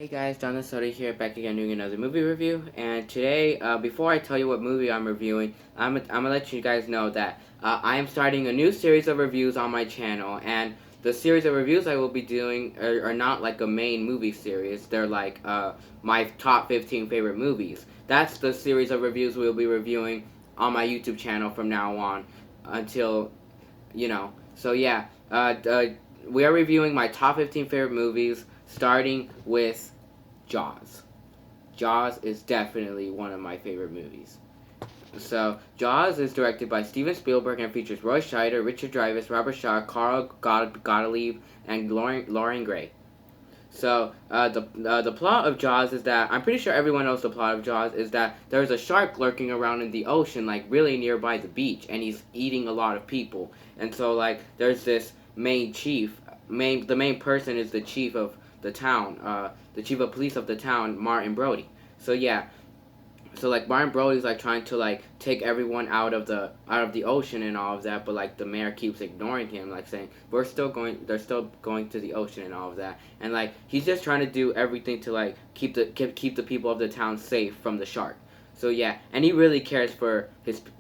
Hey guys, John Soda here, back again doing another movie review. And today, before I tell you what movie I'm reviewing, I'm gonna let you guys know that I am starting a new series of reviews on my channel. And the series of reviews I will be doing are not like a main movie series. They're like my top 15 favorite movies. That's the series of reviews we'll be reviewing on my YouTube channel from now on until, So yeah, we are reviewing my top 15 favorite movies, starting with Jaws. Jaws is definitely one of my favorite movies. So, Jaws is directed by Steven Spielberg and features Roy Scheider, Richard Dreyfuss, Robert Shaw, Carl Gottlieb, and Lauren Gray. So, the plot of Jaws is that, I'm pretty sure everyone knows the plot of Jaws, is that there's a shark lurking around in the ocean, like, really nearby the beach, and he's eating a lot of people. And so, like, there's this main chief, the main person is the chief of the town, the chief of police of the town, Martin Brody. So, yeah, so like Martin Brody's like trying to like take everyone out of the ocean and all of that, but like the mayor keeps ignoring him, like saying they're still going to the ocean and all of that, and like he's just trying to do everything to like keep the people of the town safe from the shark. So yeah, and he really cares for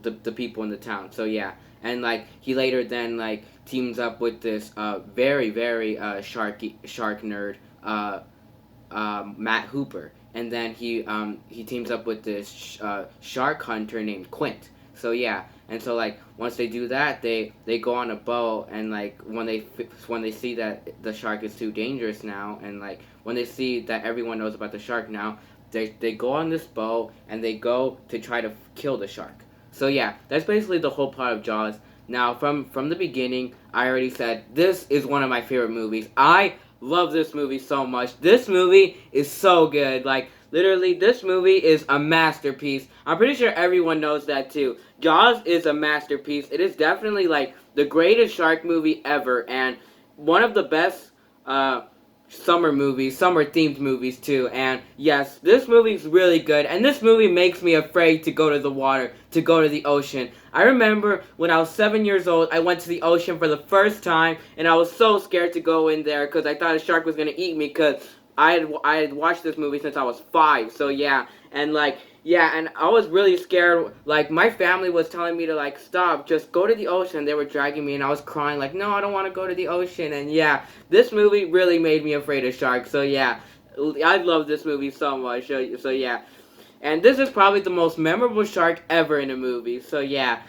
the people in the town. So yeah, and like he later then like teams up with this very shark nerd, Matt Hooper, and then he teams up with this shark hunter named Quint. So yeah, and so like once they do that, they go on a boat, and like when they see that the shark is too dangerous now, and like when they see that everyone knows about the shark now, they go on this boat and they go to try to kill the shark. So yeah, that's basically the whole plot of Jaws. Now from the beginning, I already said this is one of my favorite movies. I love this movie so much. This movie is so good. Like, literally, this movie is a masterpiece. I'm pretty sure everyone knows that too. Jaws is a masterpiece. It is definitely, like, the greatest shark movie ever, and one of the best, summer themed movies too. And yes, this movie's really good, and this movie makes me afraid to go to the water, to go to the ocean. I remember when I was 7 years old, I went to the ocean for the first time, and I was so scared to go in there because I thought a shark was gonna eat me. Because I had watched this movie since I was 5. So yeah, and like yeah, and I was really scared. Like, my family was telling me to like stop, just go to the ocean. They were dragging me, and I was crying like, no, I don't want to go to the ocean. And yeah, this movie really made me afraid of sharks. So yeah, I love this movie so much. So yeah, and this is probably the most memorable shark ever in a movie. So yeah.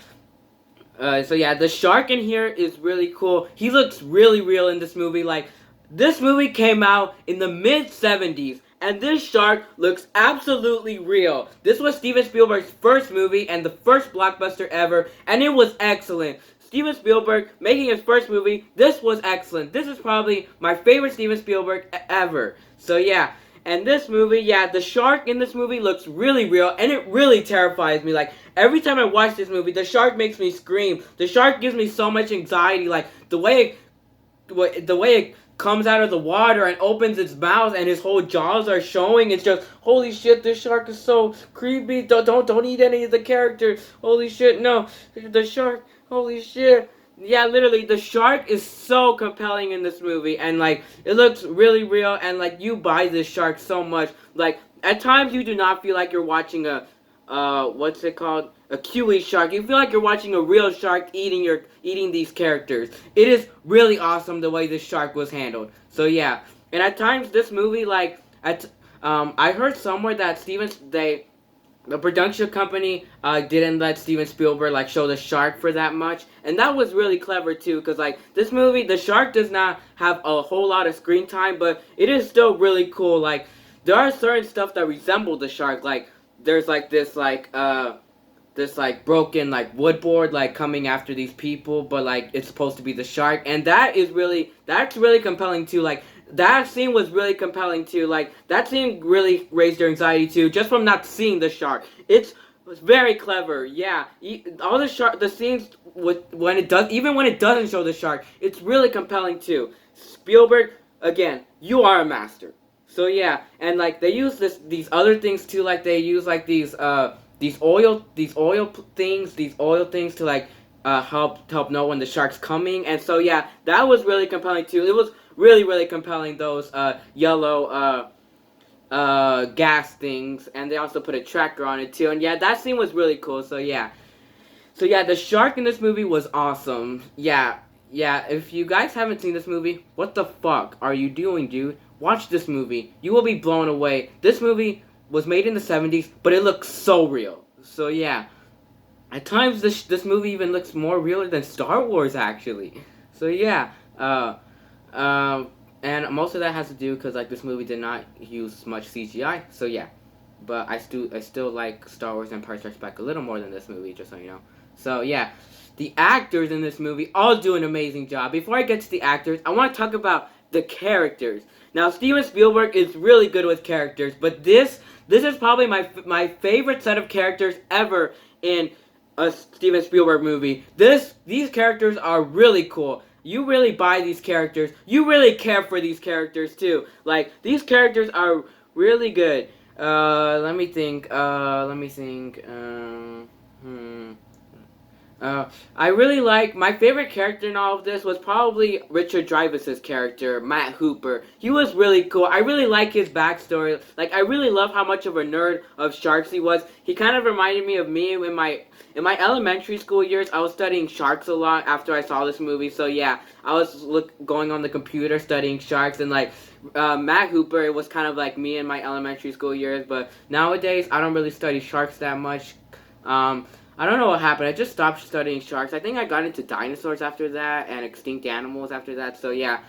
So yeah, the shark in here is really cool. He looks really real in this movie. Like, this movie came out in the mid-70s, and this shark looks absolutely real. This was Steven Spielberg's first movie and the first blockbuster ever, and it was excellent. Steven Spielberg making his first movie, this was excellent. This is probably my favorite Steven Spielberg ever. So yeah, and this movie, yeah, the shark in this movie looks really real, and it really terrifies me. Like, every time I watch this movie, the shark makes me scream. The shark gives me so much anxiety. Like, the way it comes out of the water and opens its mouth and his whole jaws are showing. It's just, holy shit, this shark is so creepy. Don't eat any of the characters. Holy shit, no. The shark, holy shit. Yeah, literally, the shark is so compelling in this movie, and like, it looks really real, and like, you buy this shark so much. Like, at times you do not feel like you're watching a what's it called? A kiwi shark. You feel like you're watching a real shark eating these characters. It is really awesome the way this shark was handled. So yeah, and at times this movie, like, I heard somewhere that the production company didn't let Steven Spielberg like show the shark for that much, and that was really clever too. Cause like, this movie, the shark does not have a whole lot of screen time, but it is still really cool. Like, there are certain stuff that resemble the shark. Like, there's like this like broken like wood board like coming after these people, but like it's supposed to be the shark, and that's really compelling too. Like, that scene was really compelling too. Like, that scene really raised your anxiety too, just from not seeing the shark. It's very clever. Yeah, all the scenes with even when it doesn't show the shark, it's really compelling too. Spielberg, again, you are a master. So yeah, and like, they use these other things too. Like, they use like these oil things to like help know when the shark's coming. And so yeah, that was really compelling too. It was really compelling, those yellow gas things, and they also put a tracker on it too. And yeah, that scene was really cool. So yeah. So yeah, the shark in this movie was awesome. Yeah, yeah. If you guys haven't seen this movie, what the fuck are you doing, dude? Watch this movie. You will be blown away. This movie was made in the 70s, but it looks so real. So yeah, at times this movie even looks more real than Star Wars actually. So yeah, and most of that has to do because like this movie did not use much CGI. So yeah, but I still like Star Wars Empire Strikes Back a little more than this movie, just so you know. So yeah, the actors in this movie all do an amazing job. Before I get to the actors, I want to talk about the characters. Now Steven Spielberg is really good with characters, but this is probably my favorite set of characters ever in a Steven Spielberg movie. These characters are really cool. You really buy these characters. You really care for these characters too. Like these characters are really good. Let me think. I really like my favorite character in all of this was probably Richard Dreyfuss's character, Matt Hooper. He was really cool. I really like his backstory. Like I really love how much of a nerd of sharks he was. He kind of reminded me of me in my elementary school years. I was studying sharks a lot after I saw this movie. So yeah, I was going on the computer studying sharks and like Matt Hooper. It was kind of like me in my elementary school years. But nowadays I don't really study sharks that much. I don't know what happened. I just stopped studying sharks. I think I got into dinosaurs after that and extinct animals after that. So yeah,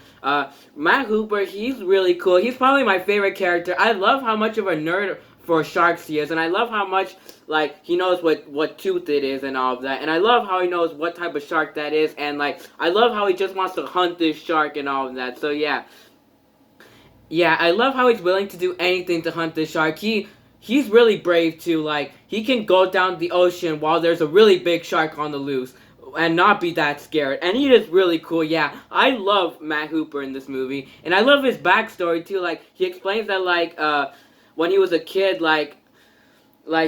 Matt Hooper, he's really cool. He's probably my favorite character. I love how much of a nerd for sharks he is, and I love how much like he knows what tooth it is and all of that. And I love how he knows what type of shark that is, and like I love how he just wants to hunt this shark and all of that. So yeah. Yeah, I love how he's willing to do anything to hunt this shark. He's really brave too. Like he can go down the ocean while there's a really big shark on the loose and not be that scared. And he is really cool. Yeah, I love Matt Hooper in this movie, and I love his backstory too. Like he explains that like when he was a kid, like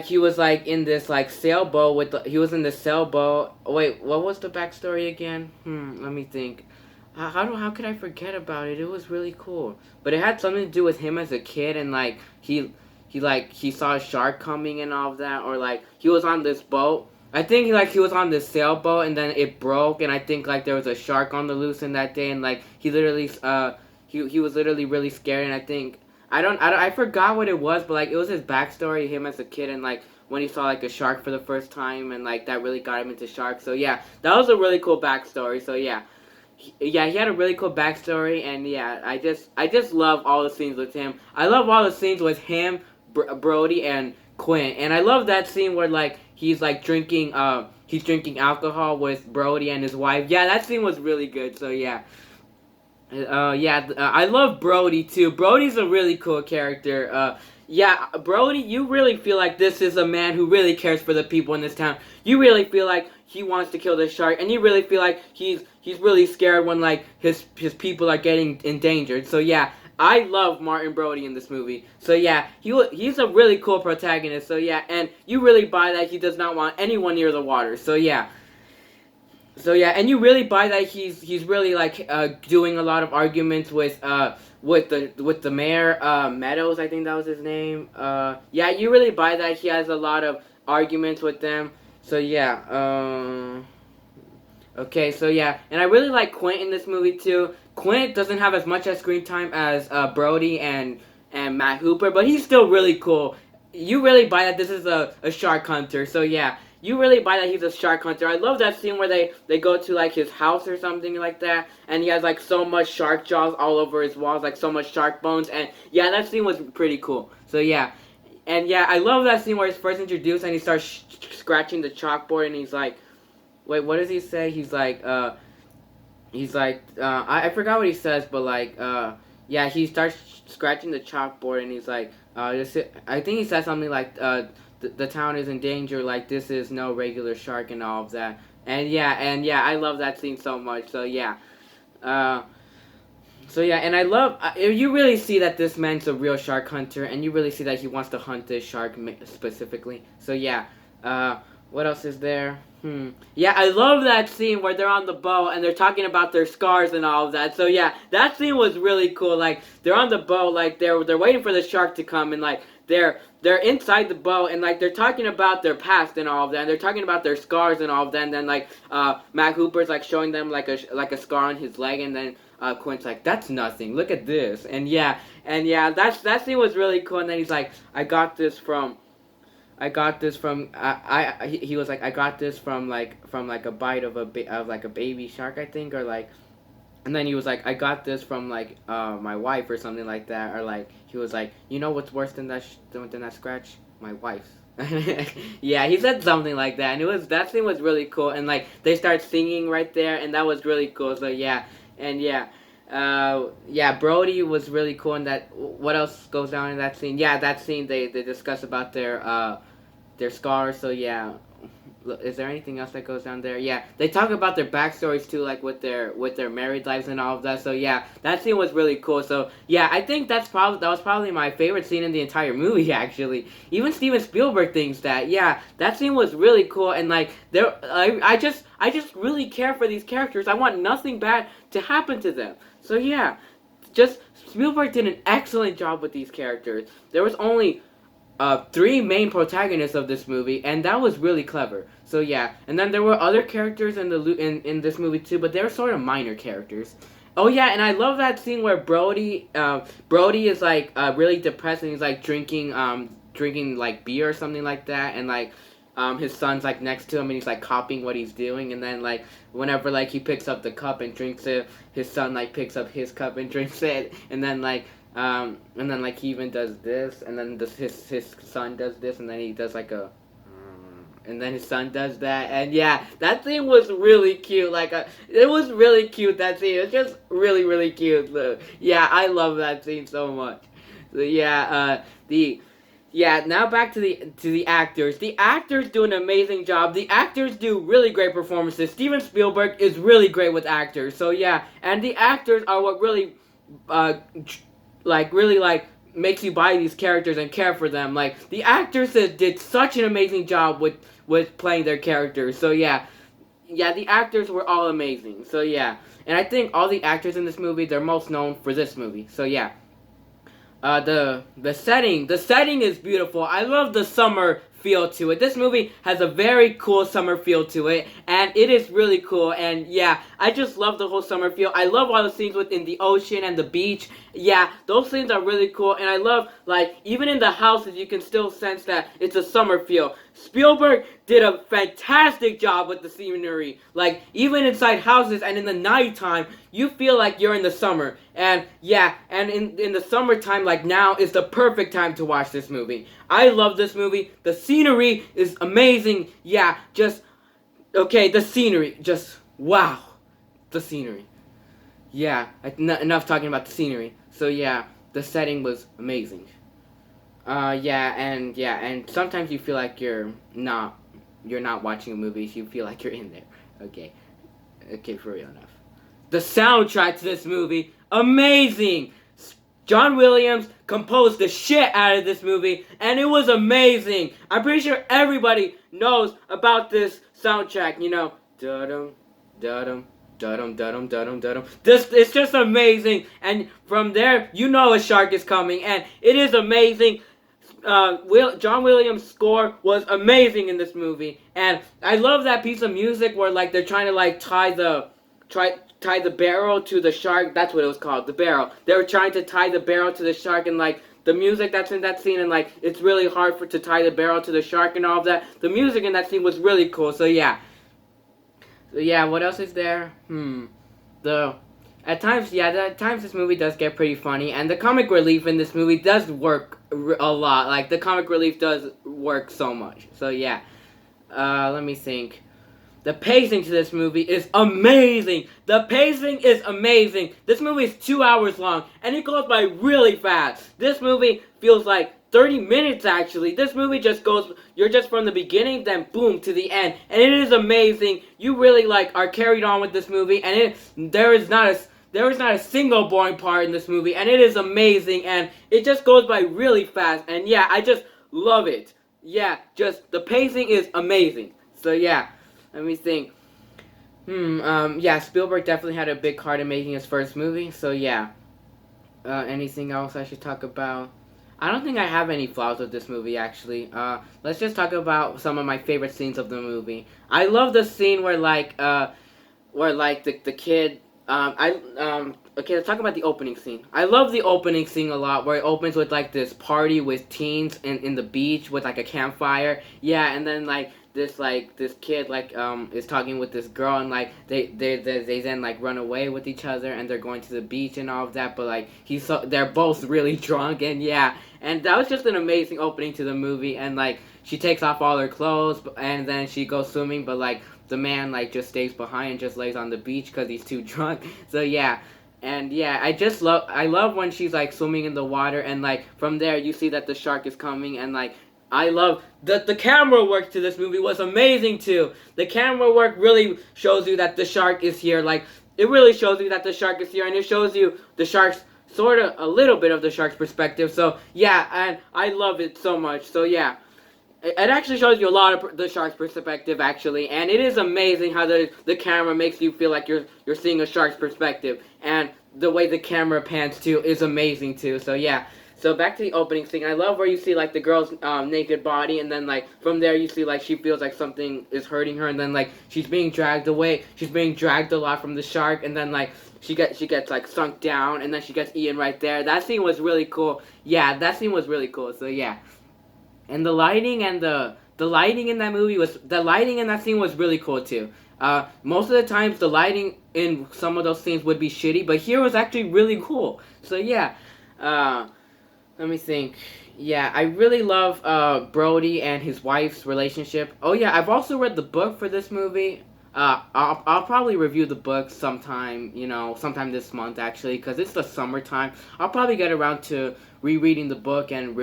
he was like in this like sailboat he was in the sailboat. Wait, what was the backstory again? Let me think. How could I forget about it? It was really cool, but it had something to do with him as a kid, and like he saw a shark coming and all of that, or like he was on this boat. I think like he was on this sailboat and then it broke, and I think like there was a shark on the loose in that day, and like he literally he was literally really scared, and I think I forgot what it was, but like it was his backstory, him as a kid, and like when he saw like a shark for the first time, and like that really got him into sharks. So yeah, that was a really cool backstory. So yeah. He had a really cool backstory, and yeah, I just love all the scenes with him. I love all the scenes with him, Brody, and Quint, and I love that scene where like he's drinking alcohol with Brody and his wife. Yeah, that scene was really good. So yeah, I love Brody too. Brody's a really cool character. Yeah, Brody, you really feel like this is a man who really cares for the people in this town. You really feel like he wants to kill this shark, and you really feel like he's really scared when like his people are getting endangered. So yeah, I love Martin Brody in this movie. So yeah, he's a really cool protagonist. So yeah, and you really buy that he does not want anyone near the water. So yeah. And you really buy that he's really like doing a lot of arguments with the mayor, Meadows, I think that was his name. Yeah, you really buy that he has a lot of arguments with them. So yeah, okay, so yeah, and I really like Quint in this movie too. Quint doesn't have as much screen time as Brody and Matt Hooper, but he's still really cool. You really buy that this is a shark hunter. So yeah, you really buy that he's a shark hunter. I love that scene where they go to like his house or something like that, and he has like so much shark jaws all over his walls, like so much shark bones, and yeah, that scene was pretty cool. So yeah, and yeah, I love that scene where he's first introduced and he starts scratching the chalkboard, and he's like, wait, what does he say? He's like, I forgot what he says, but like, yeah, he starts scratching the chalkboard, and he's like, I think he says something like, the town is in danger, like this is no regular shark and all of that. And yeah, I love that scene so much. So yeah, and I love you really see that this man's a real shark hunter, and you really see that he wants to hunt this shark specifically. So yeah, What else is there? Yeah, I love that scene where they're on the boat and they're talking about their scars and all of that. So yeah, that scene was really cool. Like they're on the boat, like they're waiting for the shark to come, and like they're inside the boat, and like they're talking about their past and all of that. And they're talking about their scars and all of that. And then like Matt Hooper's like showing them like a scar on his leg, and then Quint's like, "That's nothing. Look at this." And yeah, that scene was really cool. And then he's like, I got this from he was like, I got this from like a bite of like a baby shark, I think, or like, and then he was like, I got this from like my wife or something like that, or like he was like, you know what's worse than that scratch? My wife's. Yeah, he said something like that, and that thing was really cool, and like they start singing right there, and that was really cool. So yeah, and yeah. Yeah, Brody was really cool in that. What else goes down in that scene? Yeah, that scene they discuss about their scars. So yeah, is there anything else that goes down there? Yeah, they talk about their backstories too, like with their married lives and all of that. So yeah, that scene was really cool. So yeah, I think that was probably my favorite scene in the entire movie. Actually, even Steven Spielberg thinks that. Yeah, that scene was really cool, and like I just really care for these characters. I want nothing bad to happen to them. So yeah, just Spielberg did an excellent job with these characters. There was only three main protagonists of this movie, and that was really clever. So yeah, and then there were other characters in this movie too, but they were sort of minor characters. Oh yeah, and I love that scene where Brody is like really depressed, and he's like drinking like beer or something like that, and like his son's like next to him, and he's like copying what he's doing, and then like whenever like he picks up the cup and drinks it, his son like picks up his cup and drinks it, and then like he even does this, and then his son does this, and then he does like and then his son does that, and yeah, that scene was really cute. Like it was really cute, that scene. It's just really really cute. So, yeah, I love that scene so much. So yeah, now back to the actors. The actors do an amazing job. The actors do really great performances. Steven Spielberg is really great with actors. So yeah, and the actors are what really really makes you buy these characters and care for them. Like the actors did such an amazing job with playing their characters. So yeah, the actors were all amazing. So yeah, and I think all the actors in this movie, they're most known for this movie. So yeah. The setting is beautiful. I love the summer feel to it. This movie has a very cool summer feel to it, and it is really cool. And yeah, I just love the whole summer feel. I love all the scenes within the ocean and the beach. Yeah, those scenes are really cool, and I love like even in the houses you can still sense that it's a summer feel. Spielberg did a fantastic job with the scenery. Like even inside houses and in the nighttime, you feel like you're in the summer. And yeah, and in the summertime, like now is the perfect time to watch this movie. I love this movie. The scenery is amazing. Yeah, just okay, the scenery, just wow. The scenery. Yeah, enough talking about the scenery. So yeah, the setting was amazing. And sometimes you feel like you're not watching a movie. You feel like you're in there. Okay, for real enough. The soundtrack to this movie, amazing. John Williams composed the shit out of this movie, and it was amazing. I'm pretty sure everybody knows about this soundtrack. You know, da-dum, da-dum, da-dum, da-dum, da-dum, da-dum. It's just amazing. And from there, you know a shark is coming, and it is amazing. John Williams' score was amazing in this movie, and I love that piece of music where like they're trying to like tie the barrel to the shark. That's what it was called, the barrel. They were trying to tie the barrel to the shark, and like the music that's in that scene, and like it's really hard to tie the barrel to the shark and all of that. The music in that scene was really cool. So yeah, what else is there? At times this movie does get pretty funny, and the comic relief in this movie does work a lot. Like the comic relief does work so much. So yeah, let me think. The pacing to this movie is amazing. The pacing is amazing. This movie is 2 hours long, and it goes by really fast. This movie feels like 30 minutes actually. This movie just goes, you're just from the beginning, then boom, to the end. And it is amazing. You really are carried on with this movie, and there is not a single boring part in this movie, and it is amazing, and it just goes by really fast, and yeah, I just love it. Yeah, just the pacing is amazing. So yeah, let me think. Yeah, Spielberg definitely had a big part in making his first movie. So yeah. Anything else I should talk about? I don't think I have any flaws with this movie actually. Let's just talk about some of my favorite scenes of the movie. I love the scene where like the kid okay, let's talk about the opening scene. I love the opening scene a lot, where it opens with like this party with teens in the beach with like a campfire. Yeah, and then this kid is talking with this girl, and like they then like run away with each other, and they're going to the beach and all of that, but like they're both really drunk, and yeah, and that was just an amazing opening to the movie. And like she takes off all her clothes, and then she goes swimming, but like the man like just stays behind and just lays on the beach because he's too drunk. So yeah, and yeah, I love when she's like swimming in the water, and like from there you see that the shark is coming, and like I love the camera work to this movie was amazing too. The camera work really shows you that the shark is here. Like it really shows you that the shark is here, and it shows you the shark's sort of a little bit of the shark's perspective. So yeah, and I love it so much. So yeah, it actually shows you a lot of the shark's perspective, actually, and it is amazing how the camera makes you feel like you're seeing a shark's perspective, and the way the camera pans too is amazing too. So yeah, so back to the opening scene. I love where you see like the girl's naked body, and then like from there you see like she feels like something is hurting her, and then like she's being dragged away. She's being dragged a lot from the shark, and then like she gets like sunk down, and then she gets eaten right there. That scene was really cool. Yeah, that scene was really cool. So yeah. And the lighting in that movie was the lighting in that scene was really cool too. Most of the times the lighting in some of those scenes would be shitty, but here was actually really cool. So yeah, uh, let me think. Yeah, I really love Brody and his wife's relationship. Oh yeah, I've also read the book for this movie. I'll probably review the book sometime, sometime this month actually, because it's the summertime. I'll probably get around to rereading the book and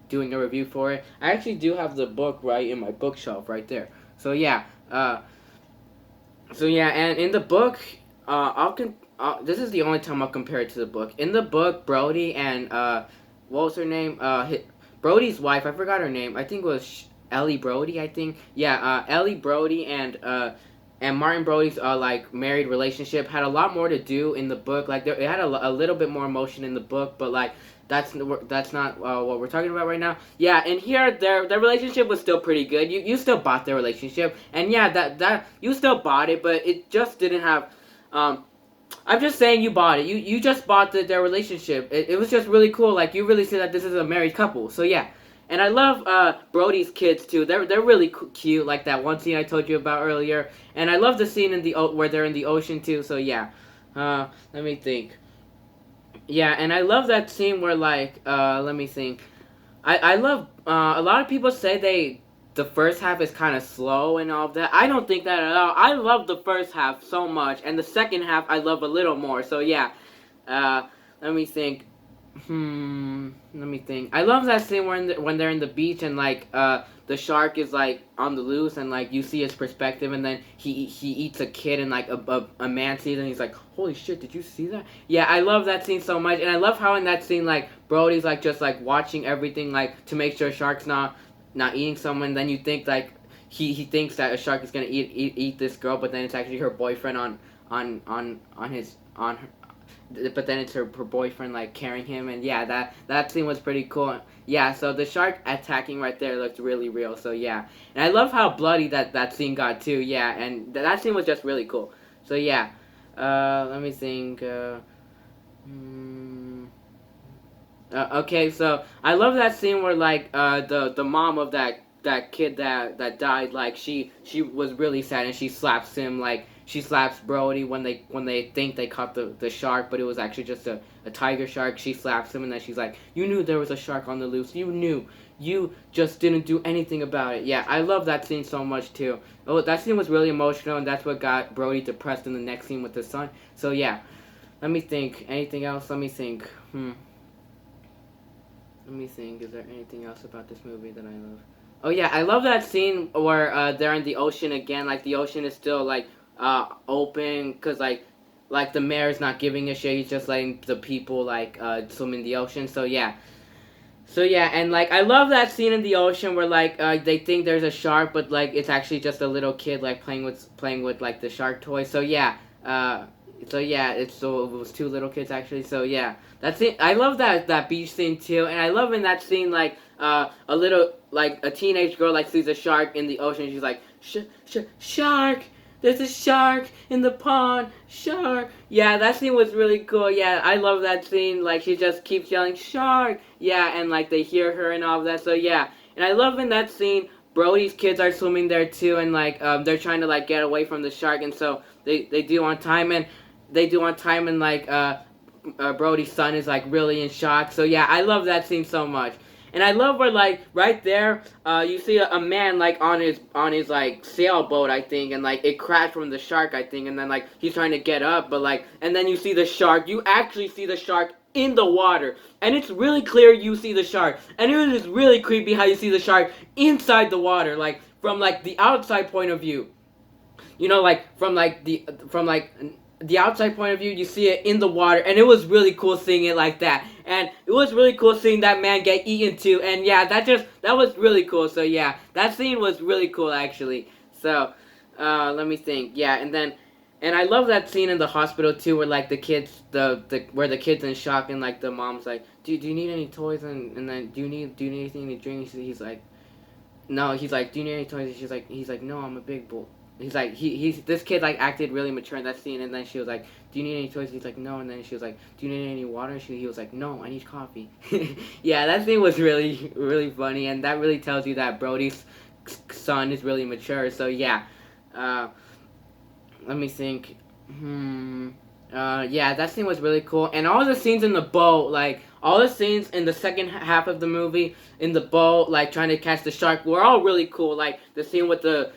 doing a review for it. I actually do have the book right in my bookshelf right there. So yeah, and in the book, this is the only time I'll compare it to the book. In the book, Brody and what was her name? Brody's wife. I forgot her name. I think it was Ellie Brody. I think. Yeah, Ellie Brody and Martin Brody's like married relationship had a lot more to do in the book. Like it had a little bit more emotion in the book, but like that's not what we're talking about right now. Yeah, and here their relationship was still pretty good. You still bought their relationship, and yeah, that you still bought it, but it just didn't have. I'm just saying you bought it. You just bought their relationship. It was just really cool. Like you really see that this is a married couple. So yeah. And I love Brody's kids too. They're really cute, like that one scene I told you about earlier. And I love the scene in where they're in the ocean too. So yeah, let me think. Yeah, and I love that scene where let me think. I love a lot of people say the first half is kind of slow and all of that. I don't think that at all. I love the first half so much, and the second half I love a little more. So yeah, let me think. Let me think. I love that scene when they're in the beach, and like the shark is like on the loose, and like you see his perspective, and then he eats a kid, and like a man sees it, and he's like, holy shit, did you see that? Yeah, I love that scene so much, and I love how in that scene like Brody's like just like watching everything like to make sure shark's not eating someone. Then you think like he thinks that a shark is gonna eat this girl, but then it's actually her boyfriend on his on her, but then it's her boyfriend like carrying him, and yeah, that scene was pretty cool. Yeah, so the shark attacking right there looked really real. So yeah, and I love how bloody that scene got too. Yeah, and that scene was just really cool. So yeah, let me think. Okay, so I love that scene where like the mom of that kid that died, like she was really sad, and she slaps Brody when they think they caught the shark, but it was actually just a tiger shark. She slaps him, and then she's like, you knew there was a shark on the loose. You knew. You just didn't do anything about it. Yeah, I love that scene so much too. Oh, that scene was really emotional, and that's what got Brody depressed in the next scene with his son. So yeah, let me think. Anything else? Let me think. Let me think. Is there anything else about this movie that I love? Oh yeah, I love that scene where they're in the ocean again. Like the ocean is still like open, cause like the mayor's not giving a shit. He's just letting the people like swim in the ocean. So yeah, So yeah, and like I love that scene in the ocean where like they think there's a shark, but like it's actually just a little kid like playing with like the shark toy. Uh, so yeah, it was two little kids actually. So yeah, that's it. I love that beach scene too, and I love in that scene like a little like a teenage girl like sees a shark in the ocean. She's like shark. There's a shark in the pond. Shark. Yeah, that scene was really cool. Yeah, I love that scene. Like she just keeps yelling shark. Yeah, and like they hear her and all of that. So yeah, and I love in that scene. Brody's kids are swimming there too, and like they're trying to like get away from the shark, and so they do on time, and like Brody's son is like really in shock. So yeah, I love that scene so much. And I love where like right there, you see a man like on his like sailboat, I think, and like it crashed from the shark, I think, and then like he's trying to get up, but like, and then you see the shark. You actually see the shark in the water, and it's really clear you see the shark, and it is really creepy how you see the shark inside the water, like from like the outside point of view. You know, like from the outside point of view, you see it in the water, and it was really cool seeing it like that. And it was really cool seeing that man get eaten too. And yeah, that was really cool. So yeah, that scene was really cool actually. So let me think. Yeah, and I love that scene in the hospital too, where like the kids, where the kids in shock, and like the mom's like, do you need any toys, and then do you need anything to drink? He's like, no. He's like, do you need any toys? He's like, no, I'm a big boy. He's like, he's this kid like acted really mature in that scene, and then she was like, do you need any toys? He's like, no, and then she was like, do you need any water? He was like, no, I need coffee. Yeah, that scene was really really funny, and that really tells you that Brody's son is really mature. So yeah, uh, let me think. Yeah, that scene was really cool, and all the scenes in the boat, like all the scenes in the second half of the movie in the boat, like trying to catch the shark, were all really cool. Like the scene with the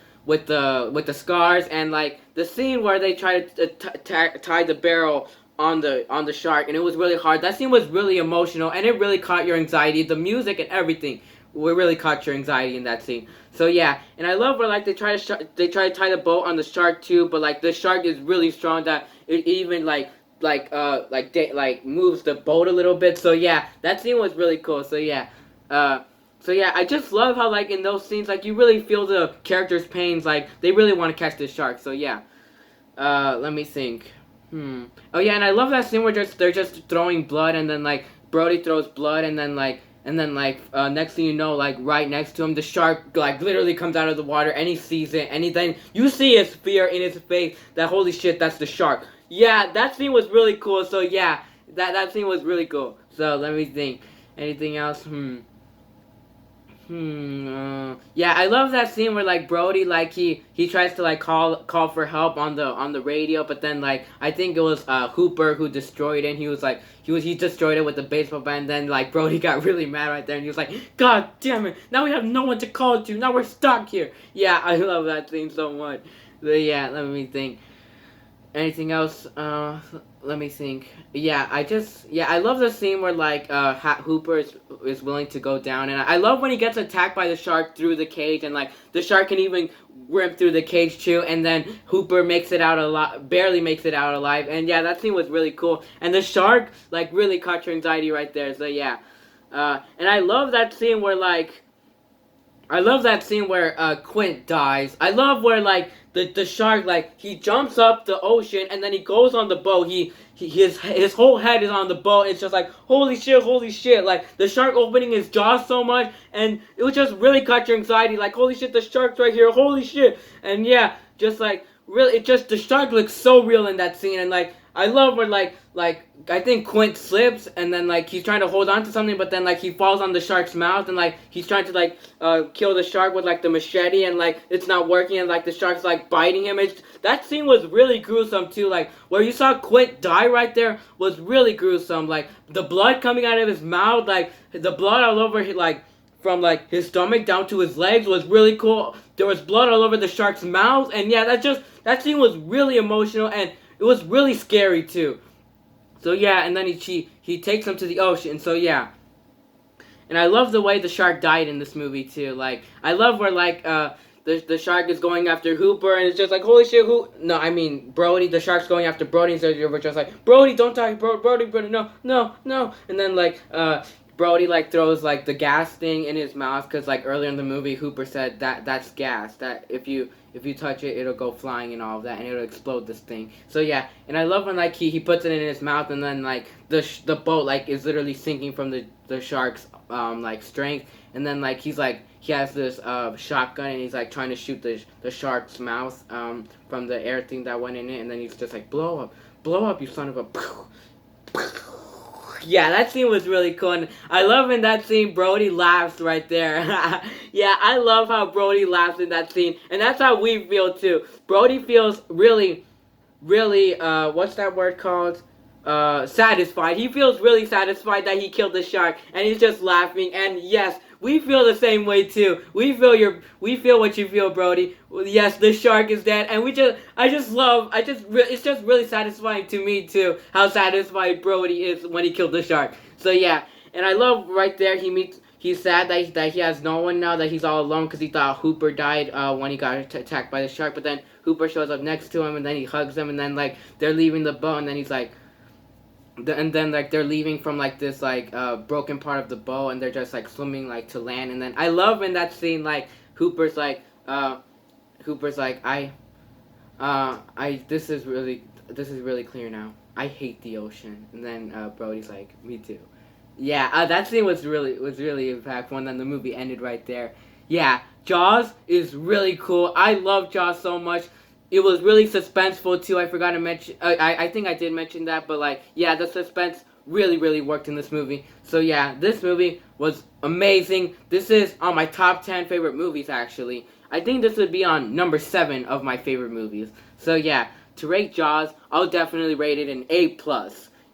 scars, and like the scene where they try to tie the barrel on the shark, and it was really hard. That scene was really emotional, and it really caught your anxiety. The music and everything really caught your anxiety in that scene. So yeah, and I love where like they try to tie the boat on the shark too, but like the shark is really strong that it even like moves the boat a little bit. So yeah, that scene was really cool. So yeah, uh, I just love how like in those scenes like you really feel the characters' pains. Like they really want to catch this shark. So yeah, let me think. Oh yeah, and I love that scene where they're just throwing blood, and then like Brody throws blood, and then next thing you know, like right next to him, the shark like literally comes out of the water, and he sees it, and then you see his fear in his face. That holy shit, that's the shark. Yeah, that scene was really cool. So yeah, that scene was really cool. So let me think. Anything else? Yeah, I love that scene where like Brody like he tries to like call for help on the radio, but then like I think it was Hooper who destroyed it. And he was like he destroyed it with the baseball bat. And then like Brody got really mad right there, and he was like, God damn it! Now we have no one to call to. Now we're stuck here. Yeah, I love that scene so much. But yeah, let me think. Anything else? Let me think. Yeah, I love the scene where like Hooper is willing to go down, and I love when he gets attacked by the shark through the cage, and like the shark can even rip through the cage too, and then Hooper makes it out alive, barely makes it out alive, and yeah, that scene was really cool, and the shark like really caught your anxiety right there. So yeah, and I love that scene where like. I love that scene where Quint dies. I love where like the shark like he jumps up the ocean, and then he goes on the boat. His whole head is on the boat. It's just like holy shit! Like the shark opening his jaws so much, and it was just really caught your anxiety. Like holy shit, the shark's right here. Holy shit! And yeah, just like really, the shark looks so real in that scene, and like I love where like I think Quint slips, and then like he's trying to hold on to something, but then like he falls on the shark's mouth, and like he's trying to like kill the shark with like the machete, and like it's not working, and like the shark's like biting him. That scene was really gruesome too. Like where you saw Quint die right there was really gruesome. Like the blood coming out of his mouth, like the blood all over like from like his stomach down to his legs was really cool. There was blood all over the shark's mouth, and yeah, that scene was really emotional, and it was really scary too. So yeah, and then he takes him to the ocean. So yeah, and I love the way the shark died in this movie too. Like I love where like the shark is going after Hooper, and it's just like holy shit, Brody. The shark's going after Brody, and so you're just like Brody, don't die, Brody, no, and then like Brody like throws like the gas thing in his mouth because like earlier in the movie Hooper said that that's gas, that if you touch it it'll go flying and all of that and it'll explode this thing. So yeah, and I love when like he puts it in his mouth and then like the boat like is literally sinking from the shark's like strength, and then like he has this shotgun and he's like trying to shoot the shark's mouth from the air thing that went in it, and then he's just like blow up you son of a. Yeah, that scene was really cool, and I love in that scene Brody laughs right there. Yeah, I love how Brody laughs in that scene, and that's how we feel too. Brody feels really, really, what's that word called? Satisfied. He feels really satisfied that he killed the shark, and he's just laughing. And yes, we feel the same way too. We feel what you feel, Brody. Yes, the shark is dead, and it's just really satisfying to me too, how satisfied Brody is when he killed the shark. So yeah, and I love right there he's sad that he has no one now, that he's all alone because he thought Hooper died when he got attacked by the shark, but then Hooper shows up next to him, and then he hugs him, and then like they're leaving the boat, and then he's like, and then like they're leaving from like this like broken part of the boat, and they're just like swimming like to land, and then I love in that scene like Hooper's like I this is really clear now. I hate the ocean, and then Brody's like, me too. Yeah, that scene was really impactful, and then the movie ended right there. Yeah, Jaws is really cool. I love Jaws so much. It was really suspenseful too. I forgot to mention. I think I did mention that, but like, yeah, the suspense really worked in this movie. So yeah, this movie was amazing. This is on my top 10 favorite movies actually. I think this would be on number 7 of my favorite movies. So yeah, to rate Jaws, I'll definitely rate it an A+.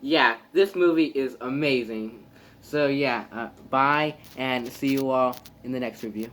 Yeah, this movie is amazing. So yeah, bye and see you all in the next review.